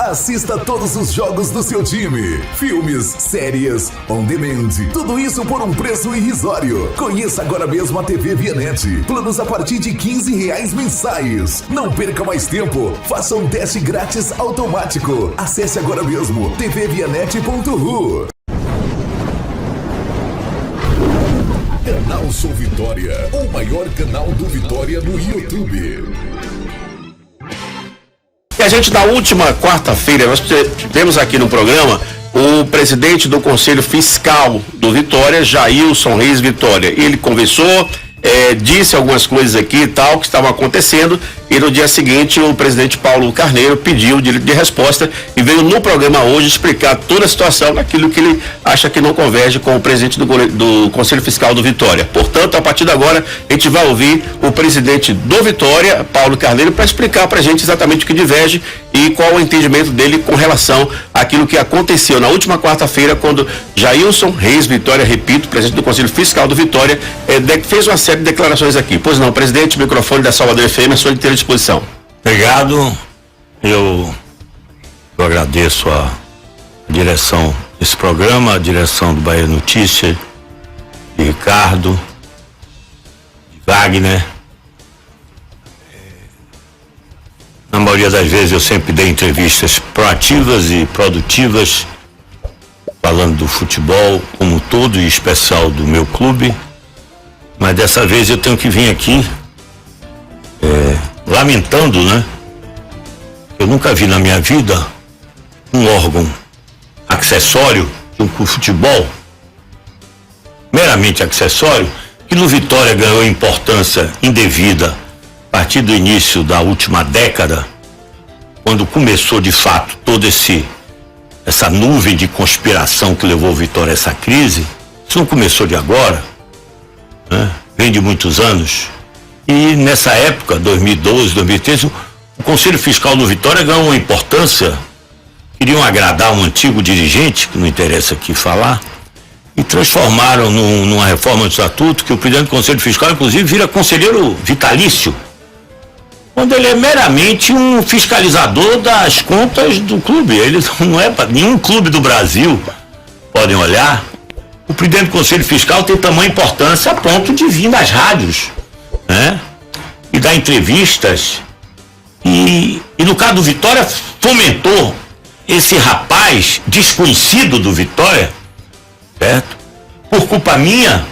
Assista todos os jogos do seu time. Filmes, séries, on demand. Tudo isso por um preço irrisório. Conheça agora mesmo a TV Vianet. Planos a partir de R$15 mensais. Não perca mais tempo. Faça um teste grátis automático. Acesse agora mesmo tvvianet.ru. Canal Sou Vitória, o maior canal do Vitória no YouTube. E a gente, na última quarta-feira, nós tivemos aqui no programa o presidente do Conselho Fiscal do Vitória, Jailson Reis Vitória. Ele conversou, disse algumas coisas aqui e tal, que estavam acontecendo, e no dia seguinte o presidente Paulo Carneiro pediu o direito de resposta e veio no programa hoje explicar toda a situação daquilo que ele acha que não converge com o presidente do Conselho Fiscal do Vitória. Portanto, a partir de agora, a gente vai ouvir o presidente do Vitória, Paulo Carneiro, para explicar para a gente exatamente o que diverge e qual o entendimento dele com relação àquilo que aconteceu na última quarta-feira, quando Jailson Reis Vitória, repito, presidente do Conselho Fiscal do Vitória, fez uma série de declarações aqui. Pois não, presidente, o microfone da Salvador FM, a sua inteira disposição. Obrigado. Eu agradeço a direção desse programa, a direção do Bahia Notícias, de Ricardo, de Wagner. Na maioria das vezes eu sempre dei entrevistas proativas e produtivas, falando do futebol como um todo e especial do meu clube, mas dessa vez eu tenho que vir aqui lamentando, né? Eu nunca vi na minha vida um órgão acessório de um futebol, meramente acessório, que no Vitória ganhou importância indevida a partir do início da última década, quando começou de fato toda essa nuvem de conspiração que levou o Vitória a essa crise. Isso não começou de agora, né? Vem de muitos anos. E nessa época, 2012, 2013, o Conselho Fiscal do Vitória ganhou uma importância. Queriam agradar um antigo dirigente, que não interessa aqui falar, e transformaram numa reforma do estatuto que o presidente do Conselho Fiscal, inclusive, vira conselheiro vitalício, quando ele é meramente um fiscalizador das contas do clube. Ele não é para nenhum clube do Brasil. Podem olhar. O presidente do Conselho Fiscal tem tamanha importância a ponto de vir nas rádios, né? E dar entrevistas. E no caso do Vitória, fomentou esse rapaz desconhecido do Vitória, certo? Por culpa minha,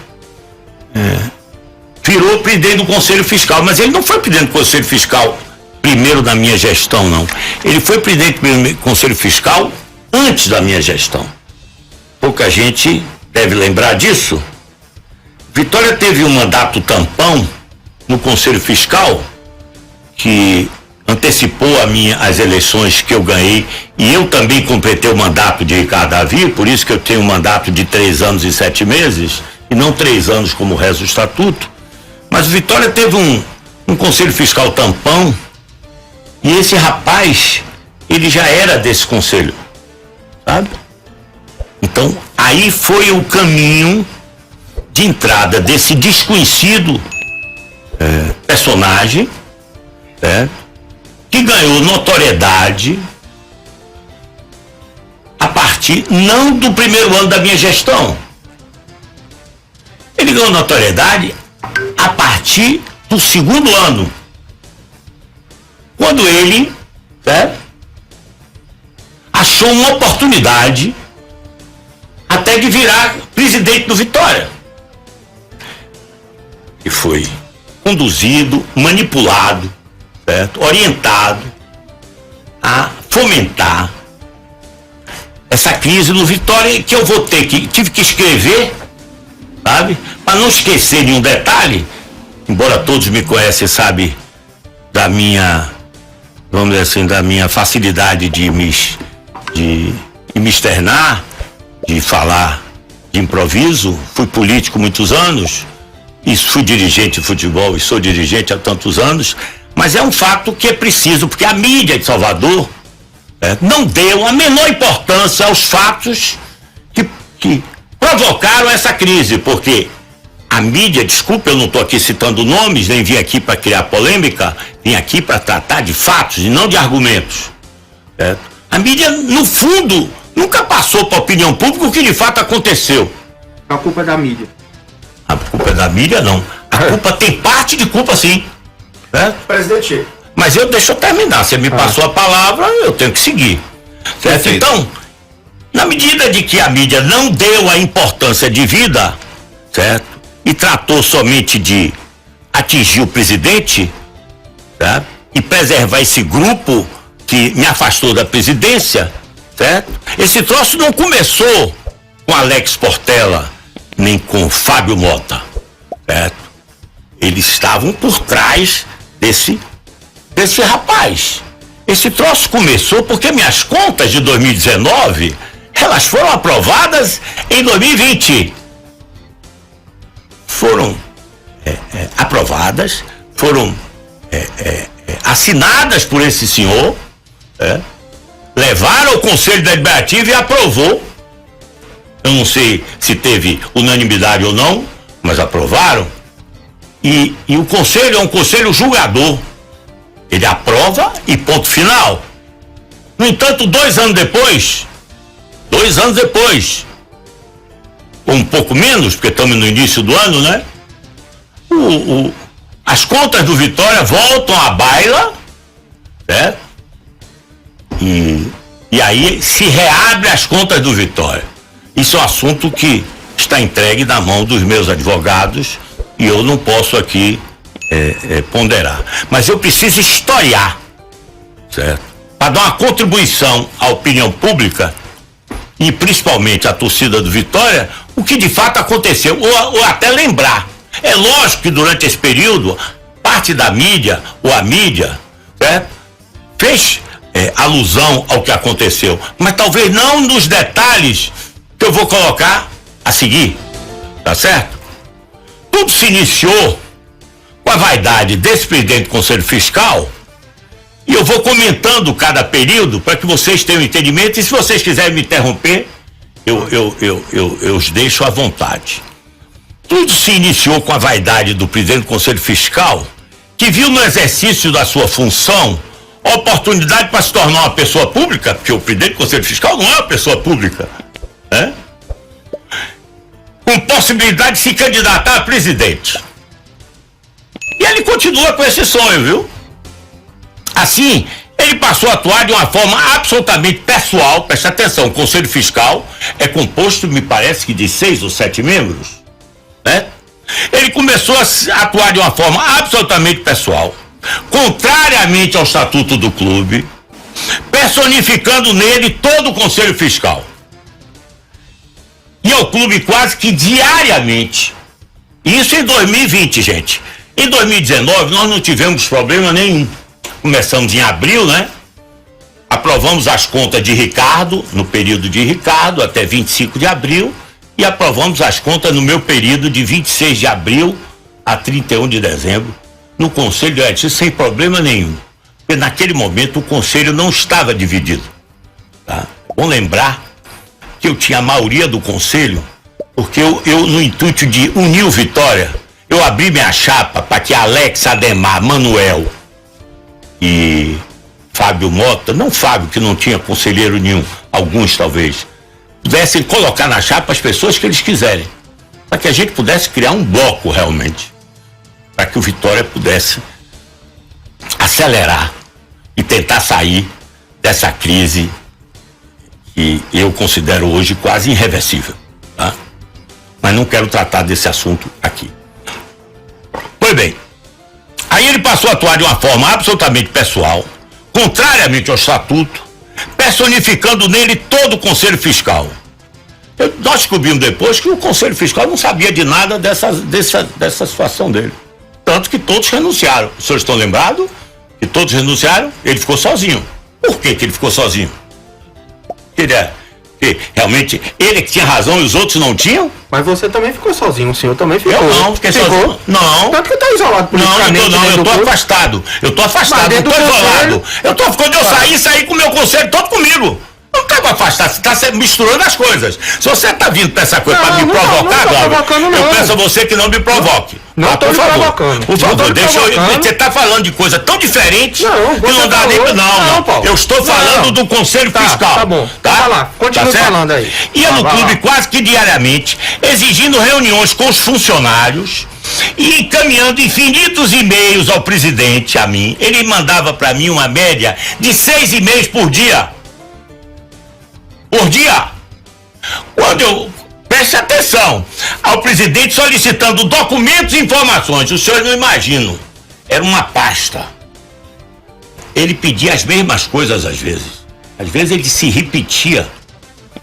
virou presidente do Conselho Fiscal, mas ele não foi presidente do Conselho Fiscal primeiro da minha gestão, não. Ele foi presidente do Conselho Fiscal antes da minha gestão. Pouca gente deve lembrar disso. Vitória teve um mandato tampão no Conselho Fiscal que antecipou as eleições que eu ganhei, e eu também completei o mandato de Ricardo Davi, por isso que eu tenho um mandato de 3 anos e 7 meses, e não 3 anos como reza o estatuto. Mas Vitória teve um Conselho Fiscal tampão, e esse rapaz, ele já era desse conselho, sabe? Então, aí foi o caminho de entrada desse desconhecido personagem, que ganhou notoriedade a partir, não do primeiro ano da minha gestão. Ele ganhou notoriedade a partir do 2º ano, quando ele achou uma oportunidade até de virar presidente do Vitória. E foi conduzido, manipulado, certo? Orientado a fomentar essa crise no Vitória, que eu vou tive que escrever, sabe? Para não esquecer nenhum detalhe, embora todos me conhecem, sabe, da minha, vamos dizer assim, da minha facilidade de me externar, de falar de improviso. Fui político muitos anos, e fui dirigente de futebol e sou dirigente há tantos anos, mas é um fato que é preciso, porque a mídia de Salvador não deu a menor importância aos fatos que provocaram essa crise, porque a mídia, desculpa, eu não estou aqui citando nomes, nem vim aqui para criar polêmica, vim aqui para tratar de fatos e não de argumentos, certo? A mídia, no fundo, nunca passou para a opinião pública o que de fato aconteceu. A culpa é da mídia. A culpa é da mídia, não. A culpa tem parte de culpa, sim. Né? Presidente. Mas deixa eu terminar. Você me passou a palavra, eu tenho que seguir. Certo? Então, na medida de que a mídia não deu a importância de vida, certo? E tratou somente de atingir o presidente, certo? E preservar esse grupo que me afastou da presidência, certo? Esse troço não começou com Alex Portela, nem com Fábio Mota, certo? Eles estavam por trás desse rapaz. Esse troço começou porque minhas contas de 2019, elas foram aprovadas em 2020. Foram aprovadas, foram assinadas por esse senhor, levaram ao Conselho Deliberativo e aprovou. Eu não sei se teve unanimidade ou não, mas aprovaram. E o Conselho é um conselho julgador. Ele aprova e ponto final. No entanto, 2 anos depois, ou um pouco menos, porque estamos no início do ano, né? As contas do Vitória voltam à baila, certo? E aí se reabre as contas do Vitória. Isso é um assunto que está entregue na mão dos meus advogados e eu não posso aqui ponderar. Mas eu preciso historiar, certo? Para dar uma contribuição à opinião pública e principalmente à torcida do Vitória, o que de fato aconteceu, ou até lembrar. É lógico que durante esse período, parte da mídia, ou a mídia, certo? Fez alusão ao que aconteceu, mas talvez não nos detalhes que eu vou colocar a seguir, tá certo? Tudo se iniciou com a vaidade desse presidente do Conselho Fiscal, e eu vou comentando cada período para que vocês tenham entendimento, e se vocês quiserem me interromper, eu os deixo à vontade. Tudo se iniciou com a vaidade do presidente do Conselho Fiscal, que viu no exercício da sua função a oportunidade para se tornar uma pessoa pública, porque o presidente do Conselho Fiscal não é uma pessoa pública, né? Com possibilidade de se candidatar a presidente. E ele continua com esse sonho, viu? Assim, ele passou a atuar de uma forma absolutamente pessoal. Preste atenção, o Conselho Fiscal é composto, me parece que de 6 ou 7 membros, né? Ele começou a atuar de uma forma absolutamente pessoal, contrariamente ao estatuto do clube, personificando nele todo o Conselho Fiscal. E ao clube quase que diariamente. Isso em 2020, gente. Em 2019 nós não tivemos problema nenhum. Começamos em abril, né? Aprovamos as contas de Ricardo, no período de Ricardo, até 25 de abril, e aprovamos as contas no meu período de 26 de abril a 31 de dezembro, no Conselho Diretivo, sem problema nenhum. Porque naquele momento o Conselho não estava dividido. Tá? Bom lembrar que eu tinha a maioria do Conselho, porque eu no intuito de unir o Vitória, eu abri minha chapa para que Alex, Ademar, Manuel e Fábio Mota, não Fábio, que não tinha conselheiro nenhum, alguns talvez, pudessem colocar na chapa as pessoas que eles quiserem, para que a gente pudesse criar um bloco realmente, para que o Vitória pudesse acelerar e tentar sair dessa crise que eu considero hoje quase irreversível, tá? Mas não quero tratar desse assunto aqui. Pois bem, aí ele passou a atuar de uma forma absolutamente pessoal, contrariamente ao estatuto, personificando nele todo o Conselho Fiscal. Nós descobrimos depois que o Conselho Fiscal não sabia de nada dessa situação dele. Tanto que todos renunciaram. Os senhores estão lembrados? Que todos renunciaram? Ele ficou sozinho. Por que ele ficou sozinho? Realmente ele que tinha razão e os outros não tinham? Mas você também ficou sozinho, o senhor também ficou. Eu não, fiquei sozinho. Não. Tanto que tá isolado politicamente. Não, eu tô afastado. Eu tô afastado, não tô isolado. Quando eu saí com o meu conselho todo comigo. Não tá vou afastar, você está misturando as coisas. Se você está vindo para essa coisa para me não provocar, tô provocando, eu não. peço a você que não me provoque. Não tô por favor. provocando. Por favor, Não tô deixa eu. provocando. Você está falando de coisa tão diferente Não, que não dá nem. Não, Paulo. eu estou falando do Conselho Fiscal. Tá bom. Tá? Vai lá, continua certo? falando aí. Ia no Vai clube lá. quase que diariamente, exigindo reuniões com os funcionários e encaminhando infinitos e-mails ao presidente, a mim. Ele mandava para mim uma média de 6 e-mails por dia. Por dia. Quando eu... Preste atenção, ao presidente solicitando documentos e informações. Os senhores não imaginam. Era uma pasta. Ele pedia as mesmas coisas às vezes. Às vezes ele se repetia.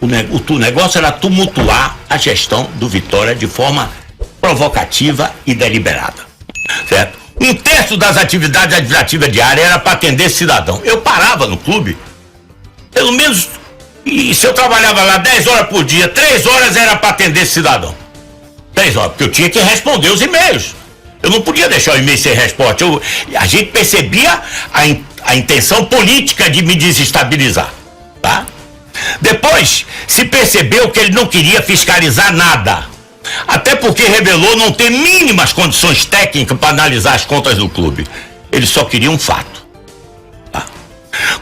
O negócio era tumultuar a gestão do Vitória de forma provocativa e deliberada. Certo? 1/3 das atividades administrativas diárias era para atender cidadão. Eu parava no clube, pelo menos, e se eu trabalhava lá 10 horas por dia, 3 horas era para atender cidadão. 3 horas, porque eu tinha que responder os e-mails. Eu não podia deixar o e-mail sem resposta. A gente percebia a intenção política de me desestabilizar. Tá? Depois, se percebeu que ele não queria fiscalizar nada. Até porque revelou não ter mínimas condições técnicas para analisar as contas do clube. Ele só queria um fato. Tá?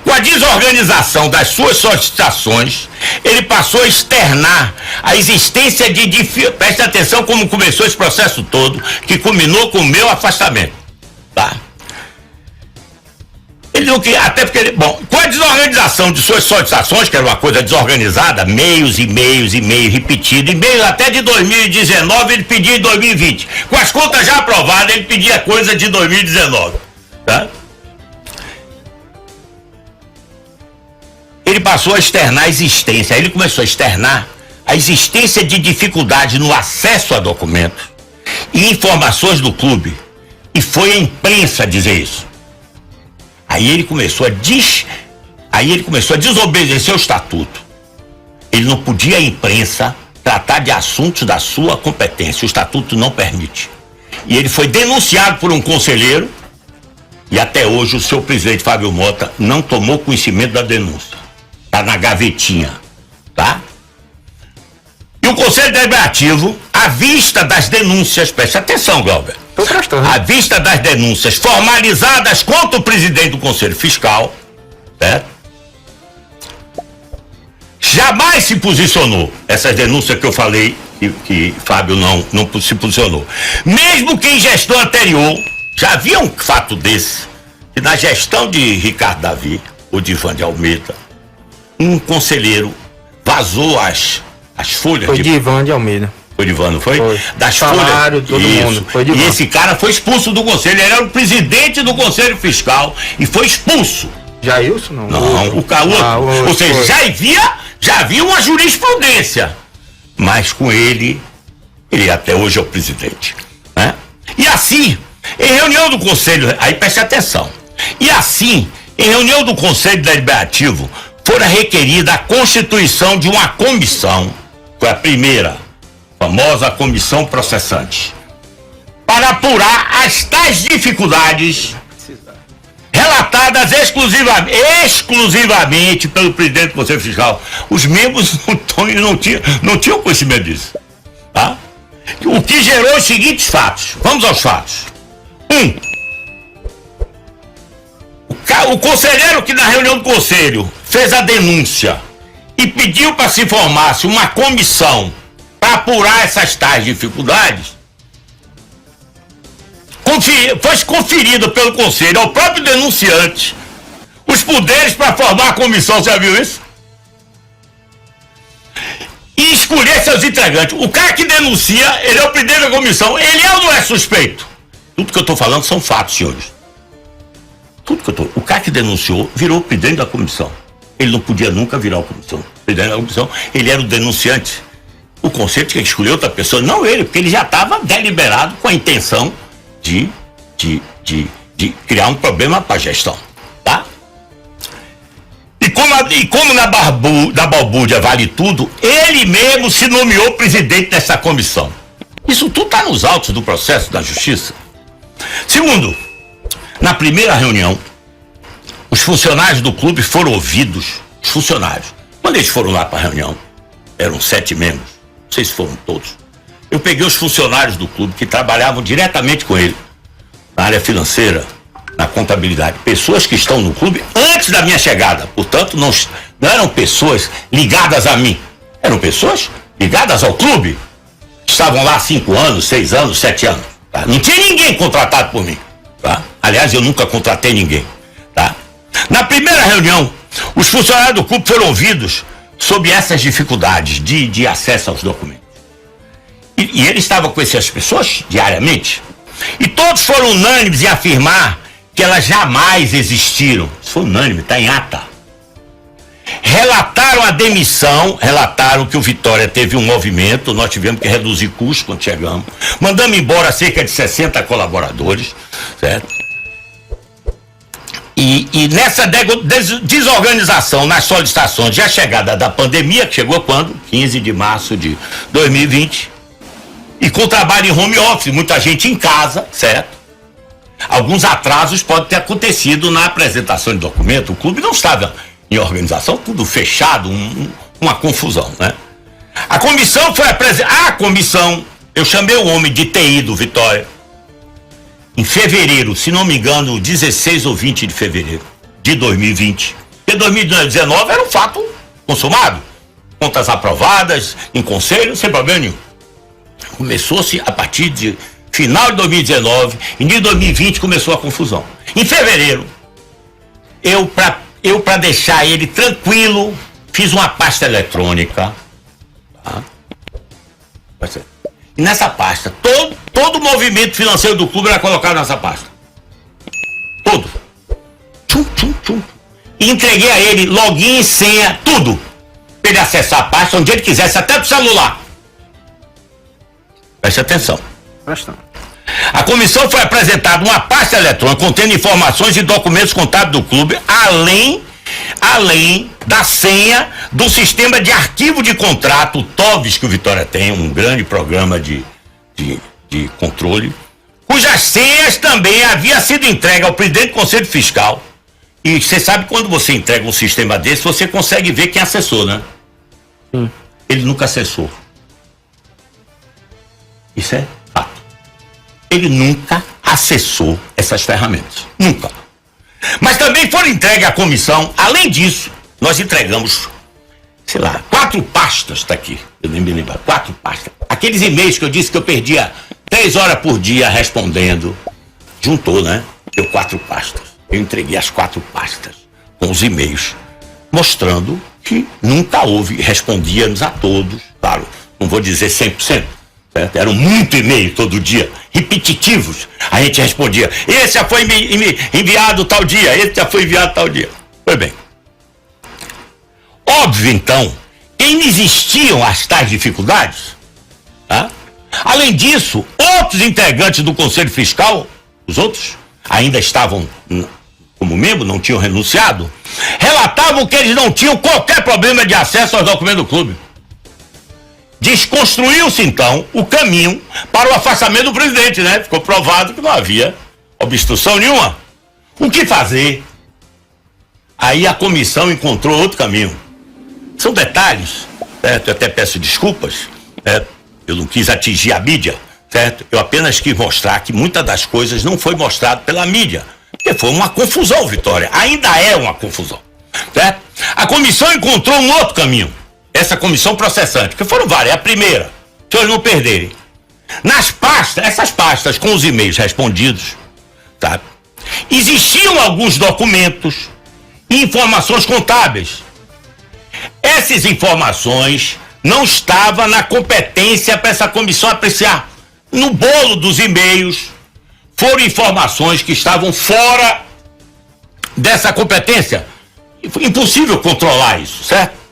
Com a desorganização das suas solicitações, ele passou a externar a existência de... Preste atenção como começou esse processo todo, que culminou com o meu afastamento. Tá? Ele não queria, até porque bom, com a desorganização de suas solicitações, que era uma coisa desorganizada, e-mails repetidos, e-mails até de 2019 ele pedia em 2020. Com as contas já aprovadas, ele pedia coisa de 2019. Tá? Ele passou a externar a existência, aí ele começou a externar a existência de dificuldade no acesso a documentos e informações do clube. E foi a imprensa dizer isso. Aí ele começou a desobedecer o estatuto. Ele não podia, a imprensa, tratar de assuntos da sua competência. O estatuto não permite. E ele foi denunciado por um conselheiro e até hoje o seu presidente Fábio Mota não tomou conhecimento da denúncia. Está na gavetinha, tá? E o Conselho Deliberativo, à vista das denúncias, preste atenção, Glauber. Tô prestando. À vista das denúncias formalizadas contra o presidente do Conselho Fiscal, certo? Jamais se posicionou. Essas denúncias que eu falei, que Fábio não se posicionou. Mesmo que em gestão anterior, já havia um fato desse, que na gestão de Ricardo Davi, ou de Ivan de Almeida, um conselheiro vazou as folhas. Foi de Ivan de Almeida. Foi de Ivan, não foi? Foi. Das Salário, folhas. todo mundo. Foi de E Ivan. esse cara foi expulso do conselho. Ele era o presidente do Conselho Fiscal e foi expulso. Jailson, não? Não, o Caú. Ou seja, já havia uma jurisprudência. Mas com ele até hoje é o presidente. Né? E assim, em reunião do Conselho, aí preste atenção. E assim, em reunião do Conselho Deliberativo, fora requerida a constituição de uma comissão, foi a primeira, famosa comissão processante, para apurar as tais dificuldades relatadas exclusivamente pelo presidente do Conselho Fiscal. Os membros não tinham conhecimento disso. Tá? O que gerou os seguintes fatos. Vamos aos fatos. O conselheiro que na reunião do conselho fez a denúncia e pediu para se formasse uma comissão para apurar essas tais dificuldades, foi conferido pelo conselho ao próprio denunciante os poderes para formar a comissão. Você já viu isso? E escolher seus integrantes. O cara que denuncia, ele é o presidente da comissão. Ele é ou não é suspeito? Tudo que eu estou falando são fatos, senhores. O cara que denunciou virou o presidente da comissão. Ele não podia nunca virar o presidente da comissão. Ele era o denunciante. O conselho tinha que escolher outra pessoa, não ele, porque ele já estava deliberado com a intenção de criar um problema para a gestão, tá? E como na balbúrdia vale tudo, ele mesmo se nomeou presidente dessa comissão. Isso tudo está nos autos do processo da justiça. Segundo, na primeira reunião, os funcionários do clube foram ouvidos, os funcionários Quando eles foram lá para a reunião, eram 7 membros, não sei se foram todos, eu peguei os funcionários do clube que trabalhavam diretamente com ele, na área financeira, na contabilidade, pessoas que estão no clube antes da minha chegada, portanto não eram pessoas ligadas a mim, eram pessoas ligadas ao clube, estavam lá 5 anos, 6 anos, 7 anos, tá? Não tinha ninguém contratado por mim, tá? Aliás, eu nunca contratei ninguém, tá? Na primeira reunião, os funcionários do clube foram ouvidos sobre essas dificuldades de acesso aos documentos. E ele estava com essas pessoas diariamente, e todos foram unânimes em afirmar que elas jamais existiram. Isso foi unânime, está em ata. Relataram a demissão, relataram que o Vitória teve um movimento, nós tivemos que reduzir custos quando chegamos, mandamos embora cerca de 60 colaboradores, certo? E nessa desorganização nas solicitações, já chegada da pandemia, que chegou quando? 15 de março de 2020, e com trabalho em home office, muita gente em casa, certo? Alguns atrasos podem ter acontecido na apresentação de documento, o clube não estava em organização, tudo fechado, uma confusão, né? A comissão foi apresentada, eu chamei o homem de TI do Vitória, em fevereiro, se não me engano, 16 ou 20 de fevereiro de 2020. Porque 2019 era um fato consumado. Contas aprovadas, em conselho, sem problema nenhum. Começou-se a partir de final de 2019, início de 2020 começou a confusão. Em fevereiro, eu para deixar ele tranquilo, fiz uma pasta eletrônica. Tá? E nessa pasta, todo o movimento financeiro do clube era colocado nessa pasta. Todo. E entreguei a ele login e senha, tudo. Para ele acessar a pasta onde ele quisesse, até do celular. Preste atenção. A comissão foi apresentada uma pasta eletrônica contendo informações e documentos contábeis do clube, além da senha do sistema de arquivo de contrato, o TOVES, que o Vitória tem, um grande programa de controle, cujas senhas também havia sido entregue ao presidente do Conselho Fiscal. E você sabe, quando você entrega um sistema desse, você consegue ver quem acessou, né? Ele nunca acessou. Isso é fato. Ele nunca acessou essas ferramentas. Nunca. Mas também foram entregues à comissão, além disso, nós entregamos, 4 pastas, tá aqui, eu nem me lembro, 4 pastas. Aqueles e-mails que eu disse que eu perdia 3 horas por dia respondendo, juntou, né? Deu 4 pastas. Eu entreguei as 4 pastas com os e-mails, mostrando que nunca houve, respondíamos a todos, claro, não vou dizer 100%, certo? Eram muito e-mail todo dia, repetitivos. A gente respondia, esse já foi enviado tal dia, esse já foi enviado tal dia. Foi bem. Óbvio, então, que não existiam as tais dificuldades. Tá? Além disso, outros integrantes do Conselho Fiscal, os outros ainda estavam como membro, não tinham renunciado, relatavam que eles não tinham qualquer problema de acesso aos documentos do clube. Desconstruiu-se, então, o caminho para o afastamento do presidente, né? Ficou provado que não havia obstrução nenhuma. O que fazer? Aí a comissão encontrou outro caminho. São detalhes, certo? Eu até peço desculpas, certo? Eu não quis atingir a mídia, certo? Eu apenas quis mostrar que muitas das coisas não foi mostrado pela mídia, porque foi uma confusão, Vitória. Ainda é uma confusão, certo? A comissão encontrou um outro caminho. Essa comissão processante, que foram várias, é a primeira, se eles não perderem. Nas pastas, essas pastas com os e-mails respondidos, tá? Existiam alguns documentos e informações contábeis. Essas informações não estavam na competência para essa comissão apreciar. No bolo dos e-mails, foram informações que estavam fora dessa competência. Foi impossível controlar isso, certo?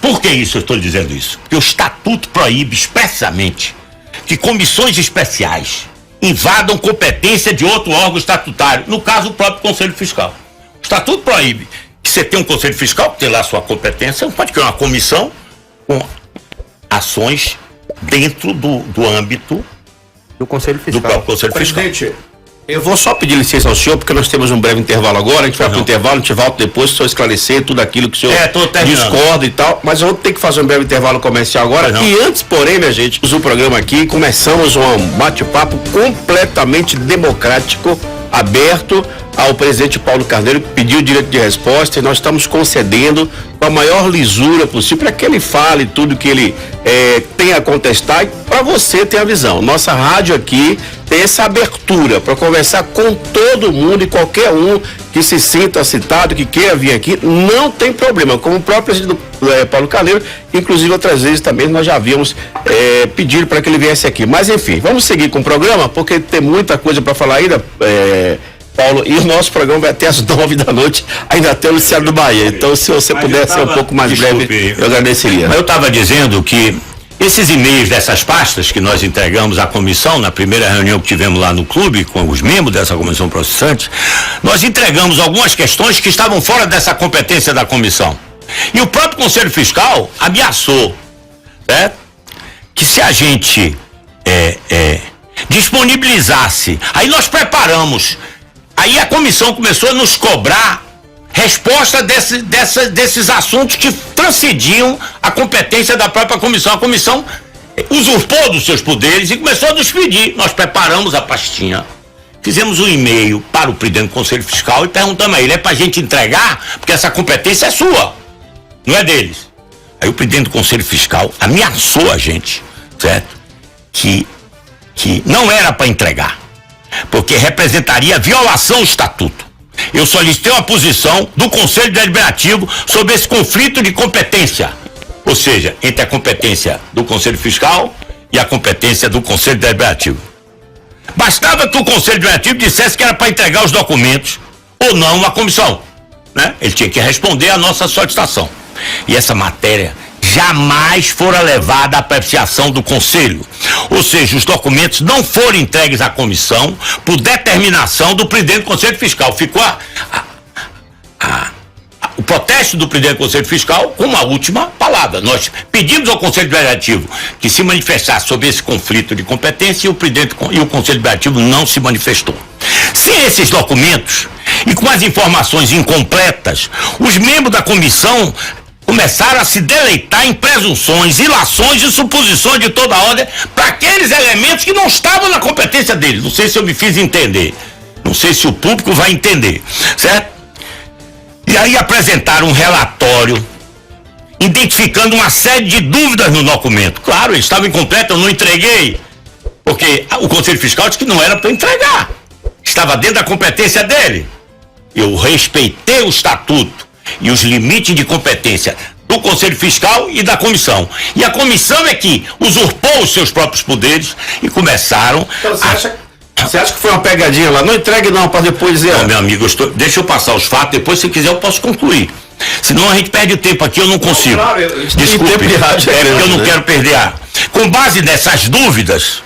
Por que isso eu estou dizendo isso? Porque o estatuto proíbe expressamente que comissões especiais invadam competência de outro órgão estatutário, no caso o próprio Conselho Fiscal. O estatuto proíbe que você tenha um Conselho Fiscal, que tem lá a sua competência, não pode criar uma comissão com ações dentro do âmbito do Conselho Fiscal. Do próprio Conselho Fiscal. Presidente, Eu vou só pedir licença ao senhor, porque nós temos um breve intervalo agora, a gente vai para o intervalo, a gente volta depois, se o senhor esclarecer tudo aquilo que o senhor discorda e tal, mas eu vou ter que fazer um breve intervalo comercial agora, e antes, porém, minha gente, o programa aqui, começamos um bate-papo completamente democrático, aberto ao presidente Paulo Carneiro, que pediu o direito de resposta, e nós estamos concedendo com a maior lisura possível para que ele fale tudo que ele tem a contestar, e para você ter a visão. Nossa rádio aqui tem essa abertura para conversar com todo mundo, e qualquer um que se sinta citado, que queira vir aqui, não tem problema, como o próprio presidente Paulo Carneiro, inclusive outras vezes também nós já havíamos pedido para que ele viesse aqui. Mas enfim, vamos seguir com o programa, porque tem muita coisa para falar ainda, Paulo, e o nosso programa vai até às 9 da noite, ainda até o Luciano do Bahia. Então, se você puder ser um pouco mais breve, eu agradeceria. Mas eu estava dizendo que esses e-mails dessas pastas que nós entregamos à comissão, na primeira reunião que tivemos lá no clube, com os membros dessa comissão processante, nós entregamos algumas questões que estavam fora dessa competência da comissão. E o próprio Conselho Fiscal ameaçou, certo? Que se a gente disponibilizasse, aí nós preparamos. Aí a comissão começou a nos cobrar resposta desses assuntos que transcendiam a competência da própria comissão. A comissão usurpou dos seus poderes e começou a nos pedir. Nós preparamos a pastinha, fizemos um e-mail para o presidente do Conselho Fiscal e perguntamos a ele, é para a gente entregar? Porque essa competência é sua, não é deles. Aí o presidente do Conselho Fiscal ameaçou a gente, certo? Que não era para entregar, porque representaria violação ao estatuto. Eu solicitei uma posição do Conselho Deliberativo sobre esse conflito de competência, ou seja, entre a competência do Conselho Fiscal e a competência do Conselho Deliberativo. Bastava que o Conselho Deliberativo dissesse que era para entregar os documentos ou não à comissão, né? Ele tinha que responder à nossa solicitação. E essa matéria jamais fora levada à apreciação do Conselho. Ou seja, os documentos não foram entregues à comissão por determinação do presidente do Conselho Fiscal. Ficou o protesto do presidente do Conselho Fiscal com uma última palavra. Nós pedimos ao Conselho Deliberativo que se manifestasse sobre esse conflito de competência, e o Conselho Deliberativo não se manifestou. Sem esses documentos e com as informações incompletas, os membros da comissão começaram a se deleitar em presunções, ilações e suposições de toda ordem para aqueles elementos que não estavam na competência deles. Não sei se eu me fiz entender. Não sei se o público vai entender, certo? E aí apresentaram um relatório identificando uma série de dúvidas no documento. Claro, ele estava incompleto, eu não entreguei, porque o Conselho Fiscal disse que não era para entregar. Estava dentro da competência dele. Eu respeitei o estatuto e os limites de competência do Conselho Fiscal e da comissão. E a comissão é que usurpou os seus próprios poderes e começaram então, você acha que foi uma pegadinha lá? Não entregue não, para depois dizer... Não, meu amigo, deixa eu passar os fatos, depois se quiser eu posso concluir. Senão a gente perde o tempo aqui, eu não consigo. Não, claro, desculpe, eu não quero perder. Com base nessas dúvidas,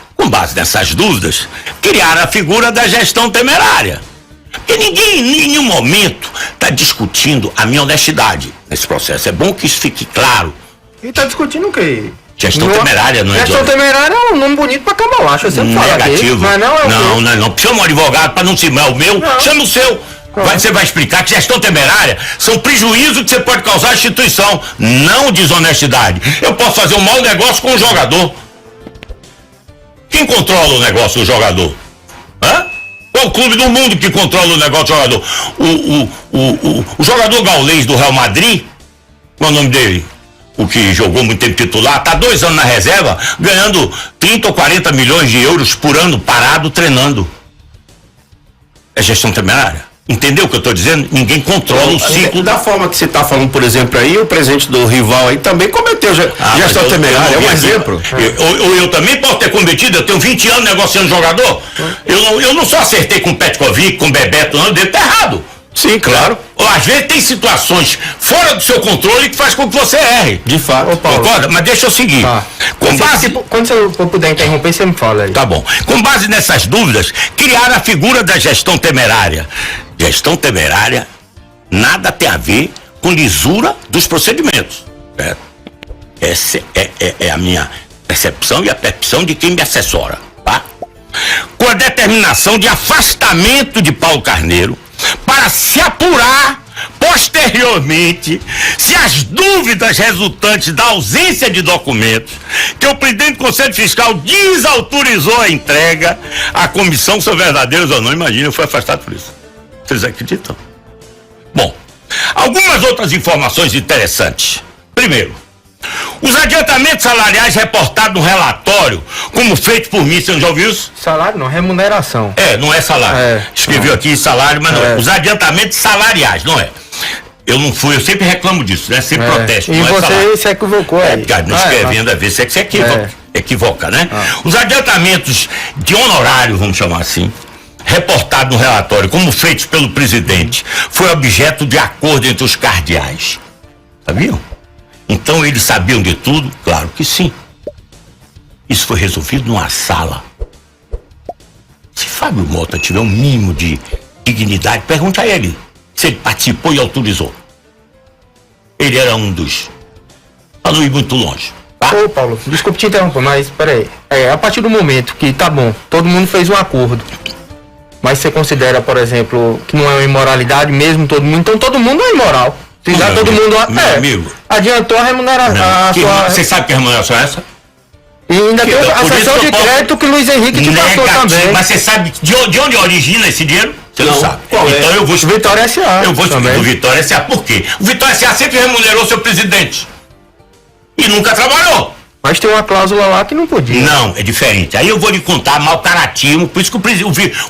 criaram a figura da gestão temerária. Porque ninguém, em nenhum momento, está discutindo a minha honestidade nesse processo. É bom que isso fique claro. E está discutindo o quê? Gestão temerária, não é? Gestão temerária é um nome bonito pra cambalacho, eu sempre falo aqui. Negativo. Mas não. Chama um advogado para não cimar o meu, chama o seu. Você vai explicar que gestão temerária são prejuízos que você pode causar à instituição, não desonestidade. Eu posso fazer um mau negócio com o jogador. Quem controla o negócio do jogador? Hã? Qual o clube do mundo que controla o negócio do jogador? O jogador gaulês do Real Madrid, qual é o nome dele? O que jogou muito tempo titular, está 2 anos na reserva, ganhando 30 ou 40 milhões de euros por ano parado, treinando. É gestão temerária. Entendeu o que eu estou dizendo? Ninguém controla o ciclo. Da forma que você está falando, por exemplo, aí, o presidente do rival aí também cometeu gestão temerária, é um exemplo. Eu também posso ter cometido, eu tenho 20 anos negociando jogador. Eu não só acertei com o Petkovic, com o Bebeto, não, eu devo estar errado. Sim, claro. Às vezes tem situações fora do seu controle que faz com que você erre. De fato. Concorda? Mas deixa eu seguir. Quando você puder interromper, você me fala aí. Tá bom. Com base nessas dúvidas, criaram a figura da gestão temerária. Gestão temerária nada tem a ver com lisura dos procedimentos. Certo? Essa é a minha percepção e a percepção de quem me assessora. Tá? com a determinação de afastamento de Paulo Carneiro para se apurar posteriormente se as dúvidas resultantes da ausência de documentos que o presidente do Conselho Fiscal desautorizou a entrega à comissão são verdadeiros ou não. Imagina, eu fui afastado por isso. Vocês acreditam? Bom, algumas outras informações interessantes. Primeiro, os adiantamentos salariais reportados no relatório, como feito por mim, você já ouviu isso? Salário não, remuneração. Não é salário. Escreveu aqui salário, mas não é. Os adiantamentos salariais, não é. Eu não fui, eu sempre reclamo disso, né? Sempre protesto. E não você é se equivocou aí. Não escrevendo, às vezes, você equivoca, né? Os adiantamentos de honorário, vamos chamar assim, reportado no relatório, como feitos pelo presidente, foi objeto de acordo entre os cardeais. Sabiam? Então eles sabiam de tudo? Claro que sim. Isso foi resolvido numa sala. Se Fábio Mota tiver um mínimo de dignidade, pergunta a ele se ele participou e autorizou. Ele era um dos... Pra não ir muito longe. Tá? Ô Paulo, desculpe te interromper, mas peraí. A partir do momento que tá bom, todo mundo fez um acordo, mas você considera, por exemplo, que não é uma imoralidade mesmo todo mundo, então todo mundo é imoral. Se já todo mundo amigo, adiantou a remuneração. Você sabe que remuneração é essa? E ainda tem a sessão de crédito que Luiz Henrique te passou também. Mas você sabe de onde origina esse dinheiro? Você não sabe. Qual então eu vou explicar. Vitória S.A. Eu vou explicar do Vitória S.A. Por quê? O Vitória S.A. sempre remunerou seu presidente. E nunca trabalhou. Mas tem uma cláusula lá que não podia. Não, é diferente. Aí eu vou lhe contar mau caratismo, por isso que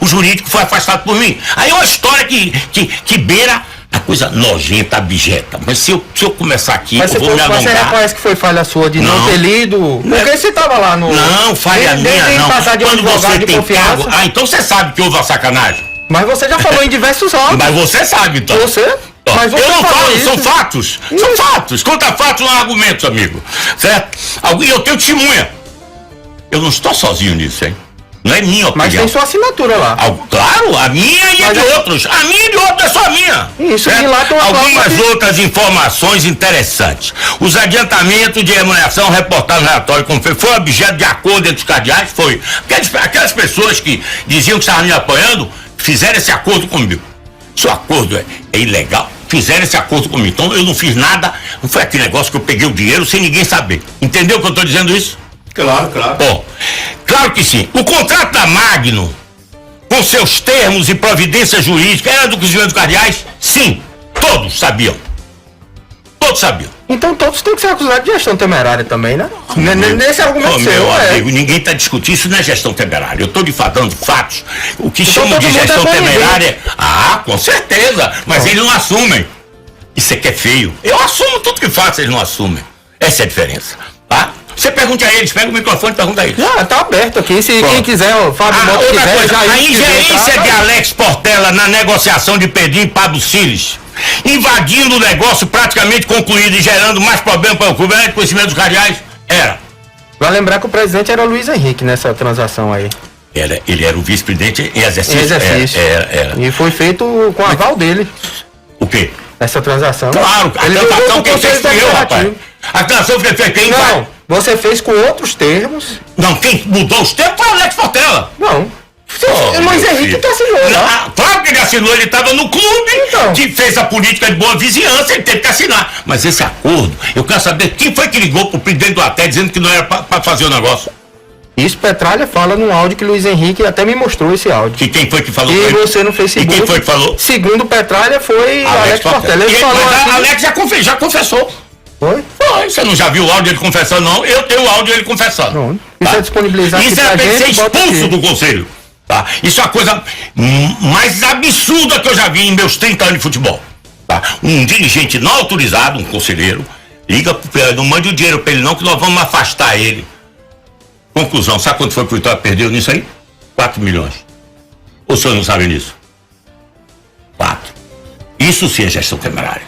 o jurídico foi afastado por mim. Aí é uma história que beira a coisa nojenta, abjeta. Mas se eu começar aqui, eu vou me alongar. Mas você reconhece que foi falha sua de não ter lido? Porque você estava lá no... Não, falha minha não. Quando você tem cargo... então você sabe que houve uma sacanagem. Mas você já falou em diversos órgãos. Mas você sabe, então. Mas você eu não falo, isso. São fatos. São fatos. Contra fatos não há argumentos, amigo. Certo? E eu tenho testemunha. Eu não estou sozinho nisso, hein? Não é minha opinião. Mas tem sua assinatura lá. Claro, a minha e a de outros. A minha e de outros é só a minha. Isso, e lá tem uma algumas outras informações interessantes. Os adiantamentos de remuneração reportados no relatório, como foi objeto de acordo entre os cardeais, foi. Aquelas pessoas que diziam que estavam me apoiando, fizeram esse acordo comigo. Se o acordo é ilegal, fizeram esse acordo comigo. Então eu não fiz nada, não foi aquele negócio que eu peguei o dinheiro sem ninguém saber. Entendeu que eu estou dizendo isso? Claro. Bom, claro que sim. O contrato da Magno, com seus termos e providências jurídicas, era do Crescimento dos Cardeais? Sim, todos sabiam. Todos sabiam. Então todos têm que ser acusados de gestão temerária também, né? Nesse argumento seu, meu amigo, ninguém está discutindo, isso não é gestão temerária. Eu estou lhe falando fatos. O que então, chamam de gestão temerária... com certeza, mas eles não assumem. Isso é que é feio. Eu assumo tudo que faço, eles não assumem. Essa é a diferença, tá? Você pergunte a eles, pega o microfone e pergunta a eles. Tá aberto aqui, se quem quiser, o Fábio Mota outra quiser, coisa, a ingerência de Alex Portela na negociação de Pedrinho e Pablo Cílios, invadindo o negócio praticamente concluído e gerando mais problemas para o clube, era de conhecimento dos cardeais? Era. Vai lembrar que o presidente era Luiz Henrique nessa transação aí. Ele era o vice-presidente em exercício. Era. E foi feito com o aval dele. O quê? Essa transação. Claro, a transação quem fez foi eu, rapaz. A transação quem fez quem vai? Não, você fez com outros termos. Não, quem mudou os termos foi o Alex Portela. Não. Luiz Henrique que assinou, né? Claro que ele assinou, ele estava no clube que fez a política de boa vizinhança, ele teve que assinar. Mas esse acordo, eu quero saber quem foi que ligou pro presidente do ATE dizendo que não era para fazer o negócio. Isso Petralha fala num áudio que Luiz Henrique até me mostrou esse áudio. Que quem foi que falou? E você no Facebook. E quem foi que falou? Segundo Petralha foi Alex Portela. Ele falou assim, Alex já confessou. Foi? Você não já viu o áudio dele confessando, não? Eu tenho o áudio dele confessando. Não. Isso é disponibilizado. Isso é para ser expulso do conselho. Tá? Isso é a coisa mais absurda que eu já vi em meus 30 anos de futebol. Tá? Um dirigente não autorizado, um conselheiro, liga pro não mande o dinheiro para ele não, que nós vamos afastar ele. Conclusão, sabe quanto foi que o Vitória perdeu nisso aí? 4 milhões. O senhor não sabe disso? 4. Isso sim é gestão temerária.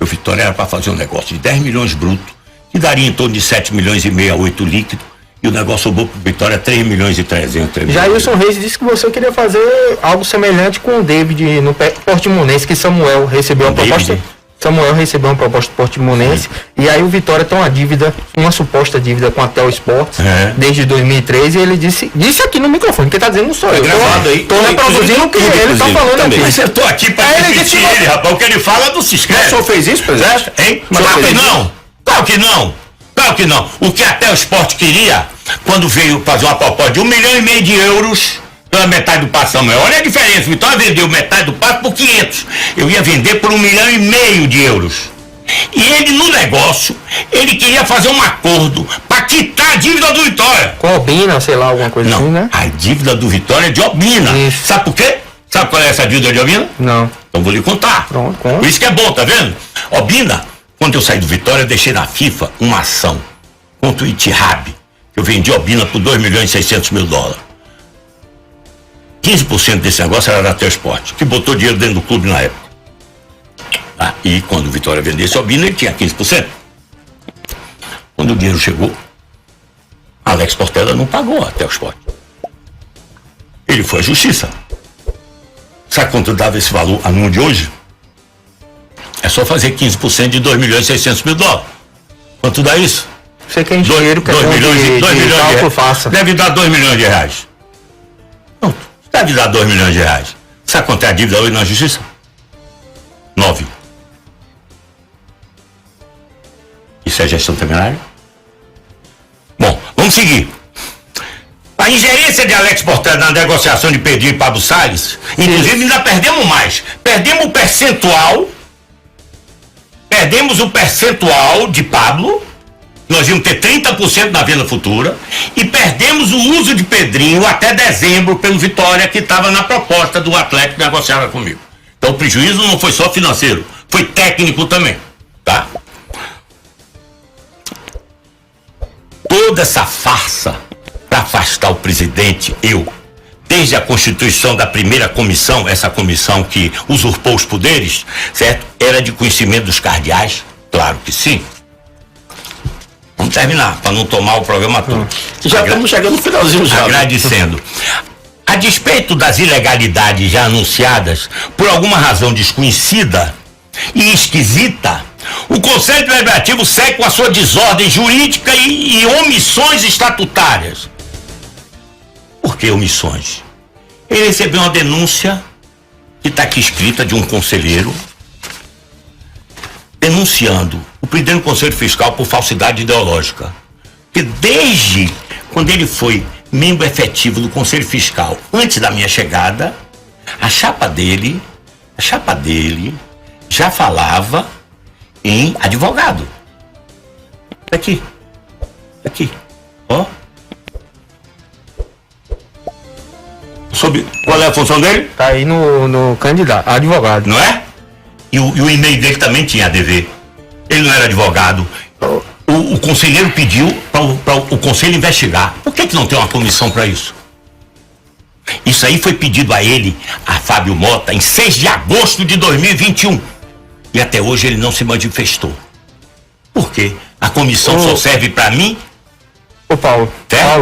O Vitória era para fazer um negócio de 10 milhões bruto, que daria em torno de 7 milhões e meio a 8 líquido, e o negócio sobrou pro Vitória 3 milhões e 300. Jailson Reis disse que você queria fazer algo semelhante com o David no Portimonense, que Samuel recebeu a proposta. Samuel recebeu uma proposta do Portimonense e aí o Vitória tem uma suposta dívida com a Tel Sports desde 2013 e ele disse aqui no microfone, que tá dizendo não sou eu. Gravado aí. Tô reproduzindo o que ele tá falando também. aqui. Mas eu tô aqui pra repetir ele, rapaz. O que ele fala não se escreve. O senhor fez isso, presidente? Hein? Mas Claro que fez não. Claro que não. Claro que não. O que até o esporte queria, quando veio fazer uma proposta de 1,5 milhão de euros pela metade do passe, Samuel. Olha a diferença. O Vitória vendeu metade do passe por 500. Eu ia vender por 1,5 milhão de euros. E ele, no negócio, ele queria fazer um acordo para quitar a dívida do Vitória. Com Obina, sei lá, alguma coisa Não, assim, né? a dívida do Vitória é de Obina. Isso. Sabe por quê? Sabe qual é essa dívida de Obina? Não. Então vou lhe contar. Pronto, conta. Por isso que é bom, tá vendo? Obina, quando eu saí do Vitória, eu deixei na FIFA uma ação contra o Itihab. Eu vendi Obina por $2.600.000. 15% desse negócio era da Tel Sport, que botou dinheiro dentro do clube na época. E quando o Vitória vendesse Obina, ele tinha 15%. Quando o dinheiro chegou, Alex Portela não pagou a Tel Sport. Ele foi à justiça. Sabe quanto dava esse valor a número de hoje? É só fazer 15% de $2.600.000. Quanto dá isso? Você que é engenheiro, que é 2 milhões de cálculo, reais. faça. Deve dar R$2 milhões. Não, deve dar R$2 milhões. Sabe quanto é a dívida hoje na justiça? 9. Isso é gestão temerária? Bom, vamos seguir. A ingerência de Alex Portela na negociação de Pedrinho e Pablo Salles, inclusive ainda perdemos mais. Perdemos o percentual de Pablo, nós íamos ter 30% na venda futura, e perdemos o uso de Pedrinho até dezembro pelo Vitória, que estava na proposta do Atlético que negociava comigo. Então o prejuízo não foi só financeiro, foi técnico também, tá? Toda essa farsa para afastar o presidente, desde a constituição da primeira comissão, essa comissão que usurpou os poderes, certo? Era de conhecimento dos cardeais? Claro que sim. Vamos terminar, para não tomar o programa todo. Já estamos chegando no finalzinho já. Agradecendo. A despeito das ilegalidades já anunciadas, por alguma razão desconhecida e esquisita, o Conselho Deliberativo segue com a sua desordem jurídica e omissões estatutárias. Por que omissões? Ele recebeu uma denúncia, que está aqui escrita, de um conselheiro, denunciando o presidente do Conselho Fiscal por falsidade ideológica. Que desde quando ele foi membro efetivo do Conselho Fiscal, antes da minha chegada, a chapa dele já falava em advogado. Aqui, ó. Sobre qual é a função dele? Tá aí no candidato, advogado. Não é? E o e-mail dele também tinha ADV. Ele não era advogado. O conselheiro pediu para o conselho investigar. Por que não tem uma comissão para isso? Isso aí foi pedido a ele, a Fábio Mota, em 6 de agosto de 2021. E até hoje ele não se manifestou. Por quê? A comissão só serve para mim. Ô Paulo,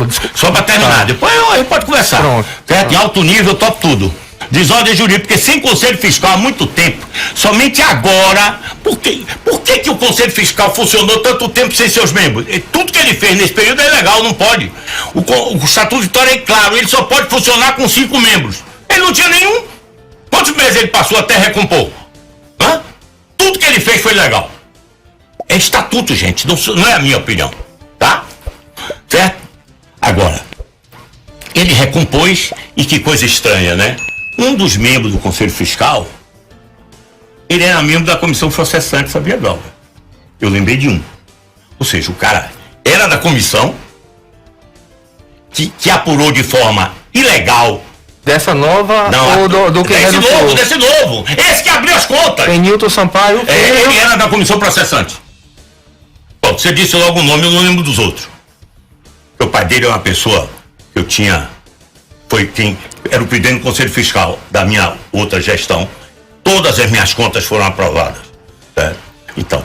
Desculpa. Só para terminar, depois ele pode conversar. Pronto. Certo? Em alto nível, top tudo. Desordem jurídica, porque sem Conselho Fiscal há muito tempo, somente agora, por que o Conselho Fiscal funcionou tanto tempo sem seus membros? Tudo que ele fez nesse período é legal, não pode. O Estatuto Vitória é claro, ele só pode funcionar com 5 membros. Ele não tinha nenhum. Quantos meses ele passou até recompor? Tudo que ele fez foi legal. É estatuto, gente, não é a minha opinião, tá? Certo? Agora, ele recompôs, e que coisa estranha, né? Um dos membros do Conselho Fiscal, ele era membro da comissão processante, sabia, Galva? Eu lembrei de um. Ou seja, o cara era da comissão que apurou de forma ilegal. Dessa nova Não, ou do que desse novo. Esse que abriu as contas. Tem Nilton Sampaio. Ele era da comissão processante. Bom, você disse logo o nome, eu não lembro dos outros. O pai dele é uma pessoa que eu tinha, foi quem era o presidente do Conselho Fiscal da minha outra gestão. Todas as minhas contas foram aprovadas. Certo? Então,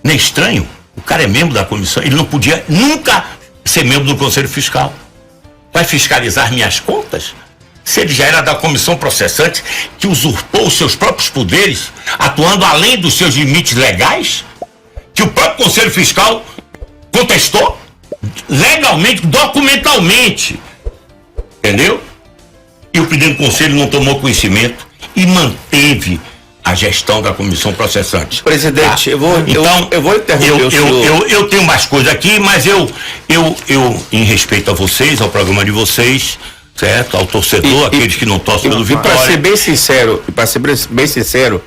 não é estranho? O cara é membro da comissão, ele não podia nunca ser membro do Conselho Fiscal. Vai fiscalizar minhas contas? Se ele já era da comissão processante, que usurpou os seus próprios poderes, atuando além dos seus limites legais, que o próprio Conselho Fiscal contestou legalmente, documentalmente, entendeu? E o presidente do Conselho não tomou conhecimento e manteve a gestão da comissão processante. Presidente, tá? eu vou interromper o senhor. Eu tenho mais coisa aqui, mas eu, em respeito a vocês, ao programa de vocês, certo? Ao torcedor, aqueles que não torcem pelo Vitória. Para ser bem sincero,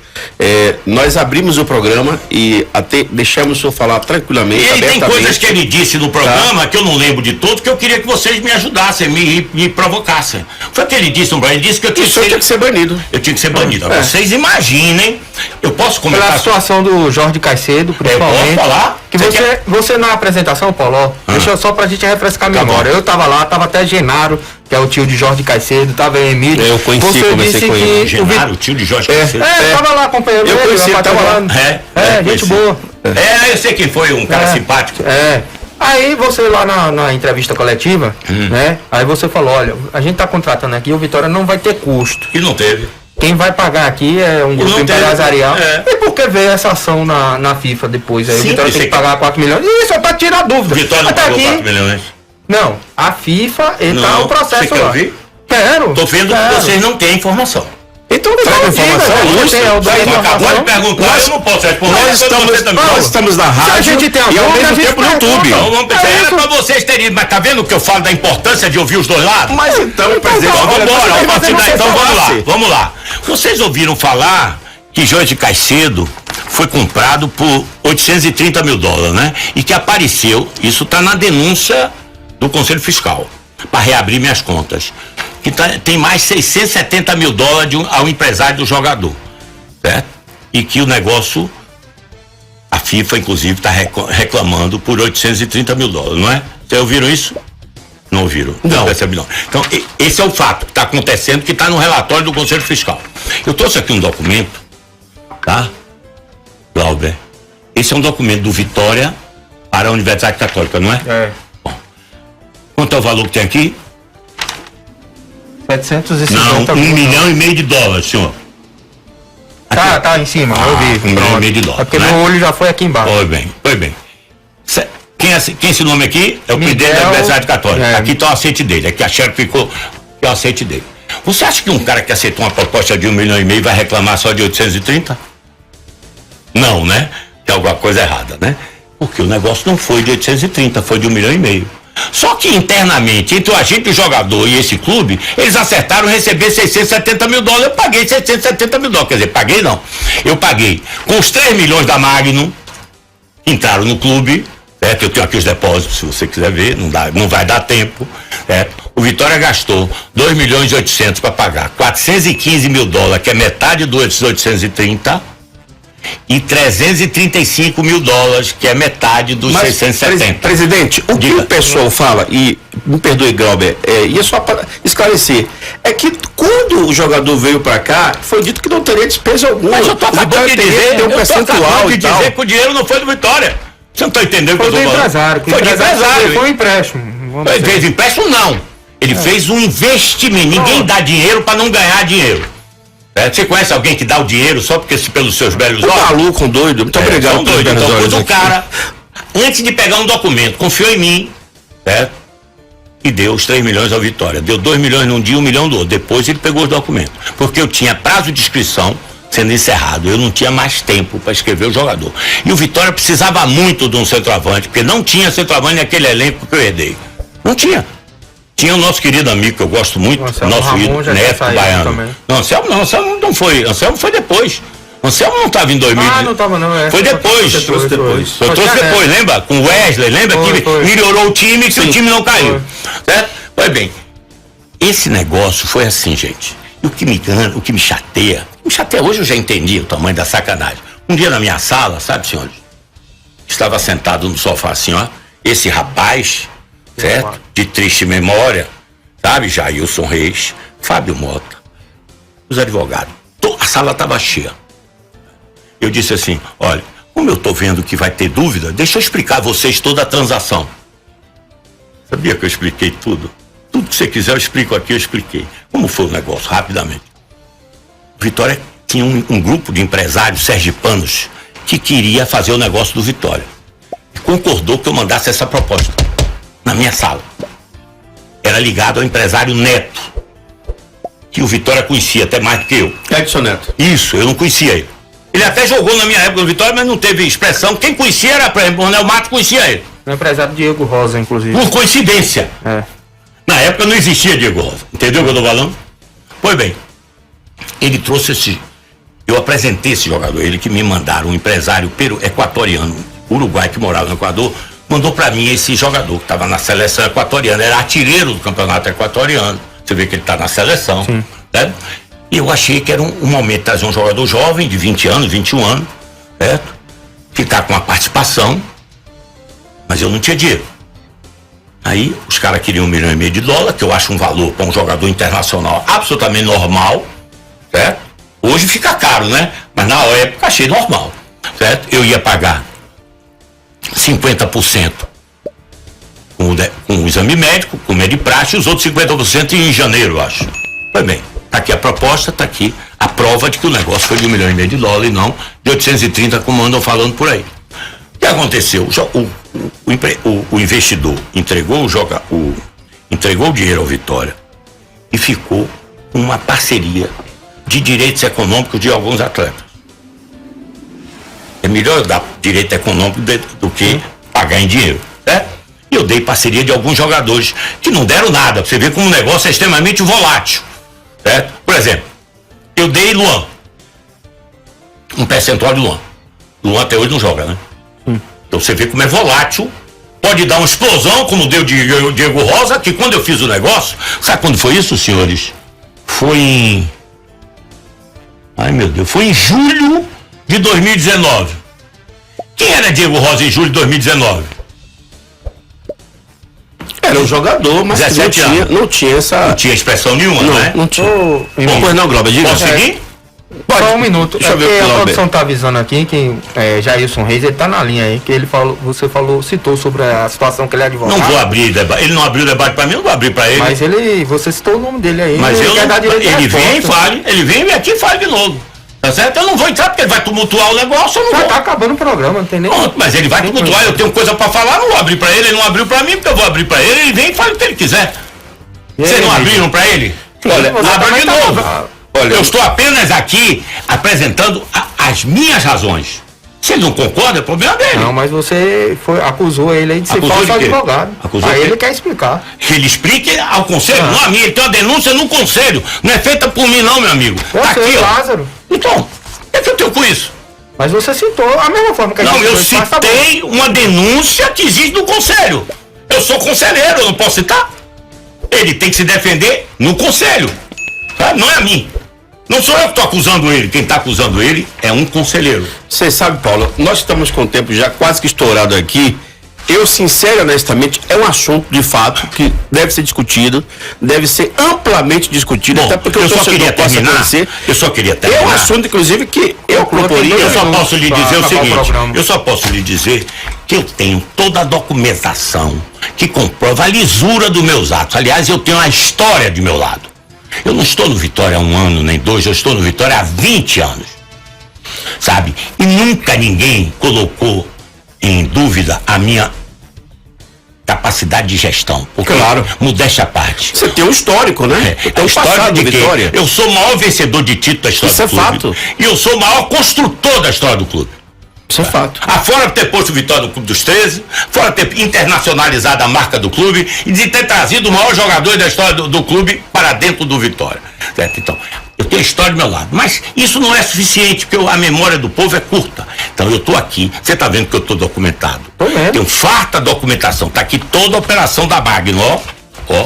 nós abrimos o programa e até deixamos o senhor falar tranquilamente. E tem coisas que ele disse no programa, que eu não lembro de tudo, que eu queria que vocês me ajudassem, me provocassem. Foi o que ele disse no programa, ele disse que eu tinha que ser banido. Eu tinha que ser banido. Vocês imaginem, eu posso comentar... Pela situação do Jorge Caicedo, principalmente. Eu posso falar? Que você na apresentação, Paulo, deixa só pra gente refrescar a memória. Eu tava lá, tava até Genaro, que é o tio de Jorge Caicedo, tava Emílio. Eu conheci, comecei com ele. Genaro, o tio de Jorge Caicedo. Tava lá acompanhando eu ele, conheci, tava lá. Gente boa. Eu sei quem foi, um cara simpático. Aí você lá na entrevista coletiva, né? Aí você falou, olha, a gente tá contratando aqui, o Vitória não vai ter custo. E não teve. Quem vai pagar aqui é um grupo empresarial. E por que veio essa ação na FIFA depois? Aí o Vitória tem que pagar 4 milhões. Isso é pra tirar dúvida. O Vitória não pagou 4 milhões. Não, a FIFA, ele tá no processo você quer lá. ouvir? Quero. Tô vendo que vocês não têm informação. Então traga informação, acabou de perguntar, eu não posso responder. Nós estamos na rádio a gente tem e ao mesmo tempo no YouTube. Então vamos pensar, era pra vocês terem, mas tá vendo que eu falo da importância de ouvir os dois lados? Mas então, presidente, vamos lá. Vocês ouviram falar que Jorge Caicedo foi comprado por 830 mil dólares, né? E que apareceu, isso tá na denúncia do Conselho Fiscal, para reabrir minhas contas, que tem mais 670 mil dólares ao empresário do jogador, certo? E que o negócio, a FIFA inclusive está reclamando por 830 mil dólares, não é? Vocês ouviram isso? Não ouviram? Não. Então, esse é o fato que está acontecendo, que está no relatório do Conselho Fiscal. Eu trouxe aqui um documento, tá? Glauber, esse é um documento do Vitória para a Universidade Católica, não é? Bom, quanto é o valor que tem aqui? 750 não, 1,5 milhão de dólares, senhor. Tá em cima, eu vi. 1,5 milhão de dólares. É porque né? meu olho já foi aqui embaixo. Foi bem. Quem é esse nome aqui? É o presidente da Universidade Católica. Aqui está o aceite dele. Aqui a chefe ficou, que é o aceite dele. Você acha que um cara que aceitou uma proposta de 1,5 milhão vai reclamar só de 830? Não, né? Tem alguma coisa errada, né? Porque o negócio não foi de 830, foi de 1,5 milhão. Só que internamente, entre o agente, o jogador e esse clube, eles acertaram receber 670 mil dólares. Eu paguei 670 mil dólares. Quer dizer, paguei não. Eu paguei com os 3 milhões da Magnum, entraram no clube, certo? Eu tenho aqui os depósitos, se você quiser ver, não vai dar tempo, certo? O Vitória gastou 2 milhões e 800 para pagar 415 mil dólares, que é metade dos 830, e 335 mil dólares, que é metade dos 670. Presidente, o que o pessoal fala, e me perdoe, Glauber, e é só para esclarecer, é que quando o jogador veio para cá, foi dito que não teria despesa alguma. Mas eu tô acabando de dizer, tem um percentual e tal. dizer que o dinheiro não foi do Vitória. Você não está entendendo o que eu tô falando? Foi do empresário. Foi um empréstimo. Ele fez empréstimo, não. Ele fez um investimento. Ninguém dá dinheiro para não ganhar dinheiro. Você conhece alguém que dá o dinheiro só porque pelos seus belos olhos? Maluco, doido. Muito obrigado. Doido. Então, quando o cara, antes de pegar um documento, confiou em mim, certo? E deu os 3 milhões ao Vitória. Deu 2 milhões num dia, 1 milhão do outro. Depois ele pegou os documentos. Porque eu tinha prazo de inscrição sendo encerrado. Eu não tinha mais tempo para escrever o jogador. E o Vitória precisava muito de um centroavante, porque não tinha centroavante naquele elenco que eu herdei. Não tinha. Tinha o nosso querido amigo, que eu gosto muito, nosso ídolo, Neto Baiano. Não, Anselmo não foi. Anselmo foi depois. Anselmo não estava em 2000. Não estava não. Foi depois. Eu trouxe depois, lembra? Com o Wesley, lembra que melhorou o time, que o time não caiu. Certo? Pois bem, esse negócio foi assim, gente. E o que me engana, o que me chateia, hoje eu já entendi o tamanho da sacanagem. Um dia na minha sala, sabe, senhores? Estava sentado no sofá assim, ó. Esse rapaz, certo? De triste memória, sabe? Jailson Reis, Fábio Mota, os advogados. A sala estava cheia. Eu disse assim, olha, como eu tô vendo que vai ter dúvida, deixa eu explicar a vocês toda a transação. Sabia que eu expliquei tudo Tudo que você quiser eu explico aqui, eu expliquei. Como foi o negócio, rapidamente. Vitória tinha um grupo de empresários sergipanos que queria fazer o negócio do Vitória. E concordou que eu mandasse essa proposta na minha sala. Era ligado ao empresário Neto, que o Vitória conhecia até mais do que eu. Edson Neto. Isso, eu não conhecia ele. Ele até jogou na minha época no Vitória, mas não teve expressão. Quem conhecia era, por exemplo, o Ronel Mato conhecia ele. O empresário Diego Rosa, inclusive. Por coincidência. É. Na época não existia Diego Rosa. Entendeu o que eu tô falando? Pois bem, ele trouxe eu apresentei esse jogador, ele que me mandaram, um empresário equatoriano, uruguai, que morava no Equador, mandou pra mim esse jogador que tava na seleção equatoriana, era artilheiro do campeonato equatoriano. Você vê que ele tá na seleção. Sim. Né? E eu achei que era um momento de trazer um jogador jovem, de 20 anos, 21 anos, certo? Ficar com uma participação, mas eu não tinha dinheiro. Aí os caras queriam $1,5 milhão, que eu acho um valor para um jogador internacional absolutamente normal, certo? Hoje fica caro, né? Mas na época achei normal, certo? Eu ia pagar 50% com o exame médico, com o Medipraxe, e os outros 50% em janeiro, eu acho. Pois bem, tá aqui a proposta, tá aqui a prova de que o negócio foi de $1,5 milhão e não de 830, como andam falando por aí. O que aconteceu? O investidor entregou o dinheiro ao Vitória e ficou com uma parceria de direitos econômicos de alguns atletas. É melhor dar direito econômico do que pagar em dinheiro, certo? E eu dei parceria de alguns jogadores que não deram nada. Você vê como o negócio é extremamente volátil, certo? Por exemplo, eu dei Luan, um percentual de Luan. Luan até hoje não joga, né? Então você vê como é volátil. Pode dar uma explosão, como deu Diego Rosa, que quando eu fiz o negócio, sabe quando foi isso, senhores? Foi em... Ai, meu Deus, foi em julho de 2019. Quem era Diego Rosa em julho de 2019? Era um jogador, mas não tinha essa... Não tinha expressão nenhuma, não, né? Não tinha. Pois não, Glober, diga. Posso seguir? Pode. Só um minuto. Deixa eu ver o a Glober. produção tá avisando aqui que Jailson Reis, ele tá na linha aí, que ele falou, citou sobre a situação que ele é advogado. Não vou abrir debate. Ele não abriu o debate pra mim, eu não vou abrir pra ele. Mas você citou o nome dele aí. Mas ele quer dar direito de ele vem e resposta. fale, ele vem aqui e fale de novo. Tá certo? Eu não vou entrar porque ele vai tumultuar o negócio, eu não Já vou. tá acabando o programa, não tem nem... Pronto, mas ele vai tumultuar, eu tenho coisa pra falar, não vou abrir pra ele não abriu pra mim, porque eu vou abrir pra ele vem e fale o que ele quiser. Vocês não abriram pra ele? Olha, abra de novo. Olha, eu estou apenas aqui apresentando as minhas razões. Se ele não concorda, é problema dele. Não, mas você acusou ele aí de ser Acusou falso de quê? advogado. Acusou Aí de quê? ele quer explicar. Ele explique ao conselho, não a mim. Ele tem uma denúncia no conselho. Não é feita por mim, não, meu amigo. Eu Tá sei, aqui, ó. Lázaro. Então, o que é que eu tenho com isso? Mas você citou a mesma forma que a Não, gente eu fez, mas tá bom. citei uma denúncia que existe no conselho. Eu sou conselheiro, eu não posso citar. Ele tem que se defender no conselho. Tá? Não é a mim. Não sou eu que estou acusando ele. Quem está acusando ele é um conselheiro. você sabe, Paulo, nós estamos com o tempo já quase que estourado aqui. Eu, sincero e honestamente, é um assunto de fato que deve ser discutido, deve ser amplamente discutido, Bom, até porque eu o só torcedor queria possa terminar. conhecer. Eu só queria É terminar. um assunto, inclusive, que eu proporia. Eu só minutos posso lhe pra dizer o acabar o seguinte, programa. eu só posso lhe dizer que eu tenho toda a documentação que comprova a lisura dos meus atos. Aliás, eu tenho a história de meu lado. Eu não estou no Vitória há 1 ano, nem 2, eu estou no Vitória há 20 anos. Sabe? E nunca ninguém colocou em dúvida a minha capacidade de gestão. Porque, Claro. modéstia à parte. Você tem um histórico, né? Você tem um história passado de de quê? Vitória. Eu sou o maior vencedor de título da história Isso do é clube. fato. E eu sou o maior construtor da história do clube. Isso é fato. Afora ter posto o Vitória no Clube dos 13, fora ter internacionalizado a marca do clube e de ter trazido o maior jogador da história do clube para dentro do Vitória. Certo? Então, eu tenho a história do meu lado. Mas isso não é suficiente, porque a memória do povo é curta. Então, eu estou aqui, você está vendo que eu estou documentado. Tô vendo. Tenho farta documentação. Está aqui toda a operação da Magno, ó.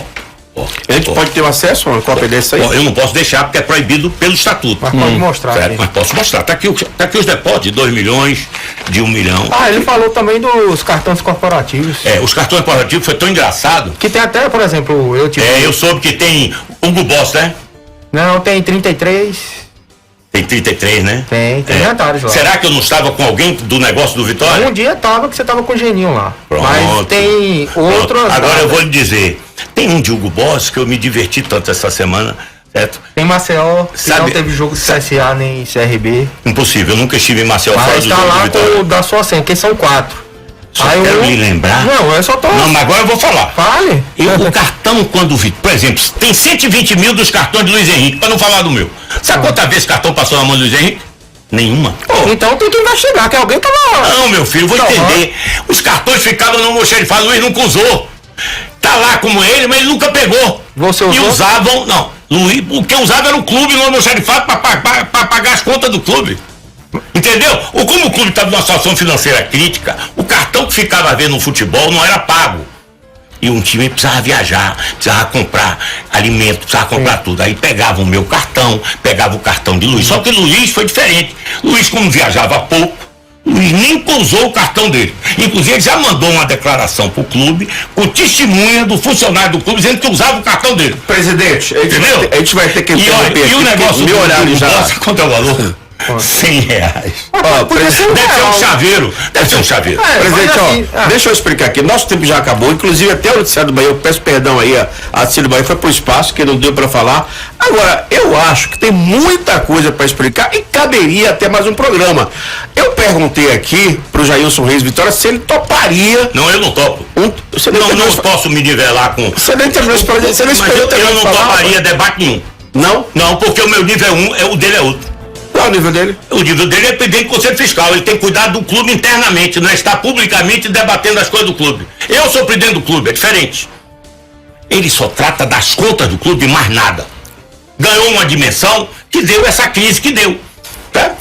A gente pode ter acesso a uma cópia desse aí? Ó, eu não posso deixar porque é proibido pelo estatuto. Mas pode mostrar Certo? aqui. Mas posso mostrar. Tá aqui os depósitos de 2 milhões, de 1 milhão. Ah, ele falou também dos cartões corporativos. Os cartões corporativos foi tão engraçado. Que tem até, por exemplo, Eu soube que tem Hugo Boss, né? Não, tem 33. Tem 33, né? Tem jantares lá. Será que eu não estava com alguém do negócio do Vitória? Um dia tava que você tava com o Geninho lá. Pronto. Mas tem Pronto. outras. Agora eu vou lhe dizer. Tem um de Hugo Boss que eu me diverti tanto essa semana, certo? Tem Maceió, que não teve jogo de CSA nem CRB. Impossível, eu nunca estive em Maceió fora Mas do tá jogo lá de Vitória. com o da sua senha, que são 4. Só quero lhe lembrar. Não, eu só tô. Não, mas agora eu vou falar. Fale. O cartão, quando vi, por exemplo, tem 120 mil dos cartões de Luiz Henrique, para não falar do meu. Sabe quantas vezes esse cartão passou na mão do Luiz Henrique? Nenhuma. Então tem que investigar, que alguém tava lá. Não, meu filho, vou entender. Os cartões ficavam no almoxarifado, Luiz nunca usou. Tá lá como ele, mas ele nunca pegou. Você usou? E usavam, não. Luiz, o que usava era o clube no almoxarifado para pagar as contas do clube. Entendeu? Ou como o clube estava numa situação financeira crítica, o cartão que ficava vendo no futebol não era pago. E um time precisava viajar, precisava comprar alimento, precisava comprar tudo. Aí pegava o meu cartão, pegava o cartão de Luiz. Só que Luiz foi diferente. Luiz, como viajava pouco, Luiz nem usou o cartão dele. Inclusive, ele já mandou uma declaração pro clube, com testemunha do funcionário do clube, dizendo que usava o cartão dele. Presidente, Entendeu? a gente vai ter que interromper aqui, e o negócio meu horário já. Quanto é o valor? R$100. Deve ser um chaveiro. Deve ser um chaveiro. Presidente, assim, deixa eu explicar aqui. Nosso tempo já acabou. Inclusive, até o noticiário do Bahia, eu peço perdão aí, a Cílio Bahia foi pro espaço, que não deu para falar. Agora, eu acho que tem muita coisa para explicar e caberia até mais um programa. Eu perguntei aqui pro Jailson Reis Vitória se ele toparia. Não, eu não topo. Não posso me nivelar com. Você nem terminou esse projeto. Você não Mas eu não toparia debate nenhum. Não? Não, porque o meu nível é um, o dele é outro. Qual é o nível dele? O nível dele é presidente do Conselho Fiscal. Ele tem que cuidar do clube internamente, não é estar publicamente debatendo as coisas do clube. Eu sou presidente do clube, é diferente. Ele só trata das contas do clube e mais nada. Ganhou uma dimensão que deu essa crise que deu. Tá?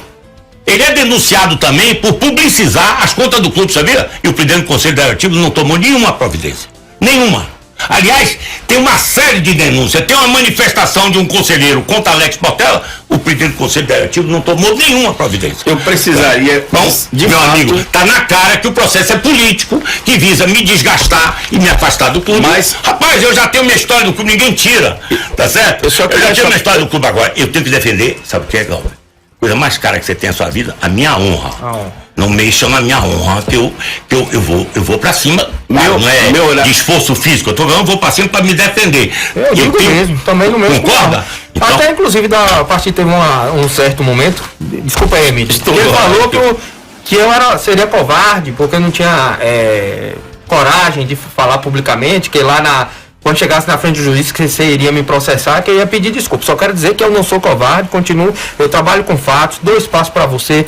Ele é denunciado também por publicizar as contas do clube, sabia? E o presidente do Conselho Diretivo não tomou nenhuma providência. Nenhuma. Aliás, tem uma série de denúncias. Tem uma manifestação de um conselheiro contra Alex Portela. O presidente do Conselho Diretivo não tomou nenhuma providência. Eu precisaria. Bom, meu amigo, tá na cara que o processo é político, que visa me desgastar e me afastar do clube. Mas, rapaz, eu já tenho minha história do clube, ninguém tira. Tá certo? Eu já tenho minha história do clube agora. Eu tenho que defender, sabe o que é, Glauber? Coisa mais cara que você tem na sua vida, a minha honra. Não mexam na minha honra, que eu vou pra cima. Não é de esforço físico, eu vou pra cima pra me defender. Eu digo mesmo, também no meu. Concorda? Então, até inclusive da partida teve um certo momento. Desculpa aí, Emílio. Ele falou que eu seria covarde, porque eu não tinha coragem de falar publicamente, que lá quando chegasse na frente do juiz que você iria me processar, que eu ia pedir desculpa. Só quero dizer que eu não sou covarde, continuo, eu trabalho com fatos, dou espaço para você.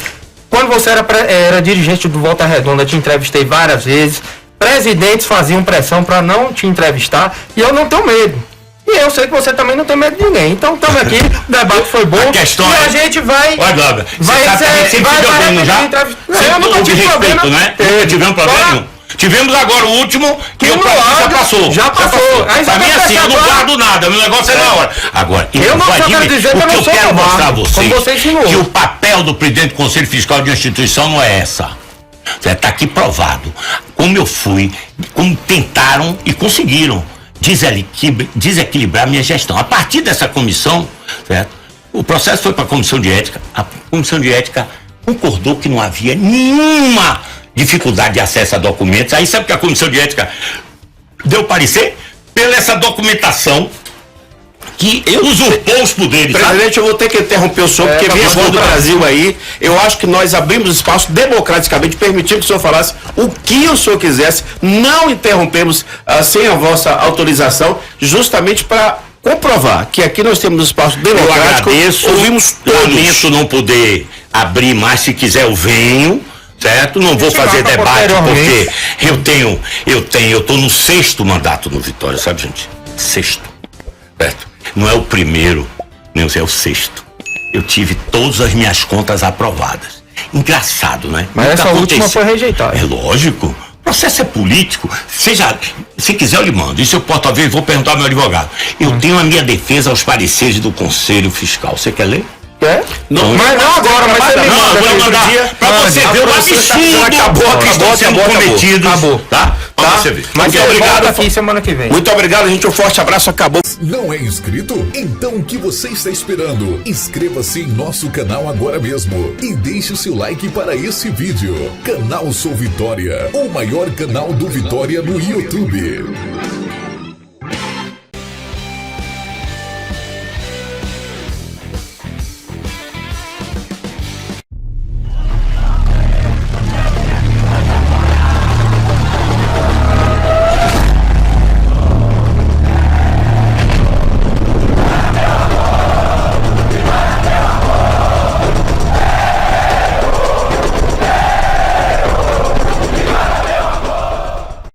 Quando você era dirigente do Volta Redonda, te entrevistei várias vezes, presidentes faziam pressão para não te entrevistar, e eu não tenho medo. E eu sei que você também não tem medo de ninguém. Então estamos aqui, o debate foi bom, a questão e a gente vai... Olha, Glauber, eu nunca tive problema, né? Nunca tivemos problema nenhum. Tivemos agora o último, que o já passou. Já passou. Pra mim assim, eu não guardo nada, meu negócio é na hora. Agora, eu não quero dizer que eu não sou quero mostrar a vocês que o papel do presidente do Conselho Fiscal de uma instituição não é essa. Está aqui provado. Como eu fui, como tentaram e conseguiram desequilibrar minha gestão. A partir dessa comissão, certo? O processo foi para a comissão de ética. A comissão de ética concordou que não havia nenhuma dificuldade de acesso a documentos. Aí sabe que a comissão de ética deu parecer? Pela essa documentação que usurpou os poderes. Presidente, eu vou ter que interromper o senhor, porque vem a voz do Brasil aí. Eu acho que nós abrimos espaço democraticamente, permitindo que o senhor falasse o que o senhor quisesse. Não interrompemos sem a vossa autorização, justamente para comprovar que aqui nós temos um espaço democrático. Eu agradeço, ouvimos todos. Lamento não poder abrir mais, se quiser eu venho. Certo? Não vou fazer debate porque eu tô no 6º mandato no Vitória, sabe, gente? 6º. Certo? Não é o primeiro, nem é o 6º. Eu tive todas as minhas contas aprovadas. Engraçado, né? Mas essa última foi rejeitada. É lógico. O processo é político. Se quiser eu lhe mando. Isso eu posso, talvez, vou perguntar ao meu advogado. Eu tenho a minha defesa aos pareceres do Conselho Fiscal. Você quer ler? Não, mas não agora, mas você me manda. Vou mandar pra você ver o absurdo que estão sendo cometidos. Acabou. Tá? Você ver. Mas obrigado aqui semana que vem. Muito obrigado, gente. Um forte abraço. Acabou. Não é inscrito? Então o que você está esperando? Inscreva-se em nosso canal agora mesmo e deixe o seu like para esse vídeo. Canal Sou Vitória, o maior canal do Vitória no YouTube.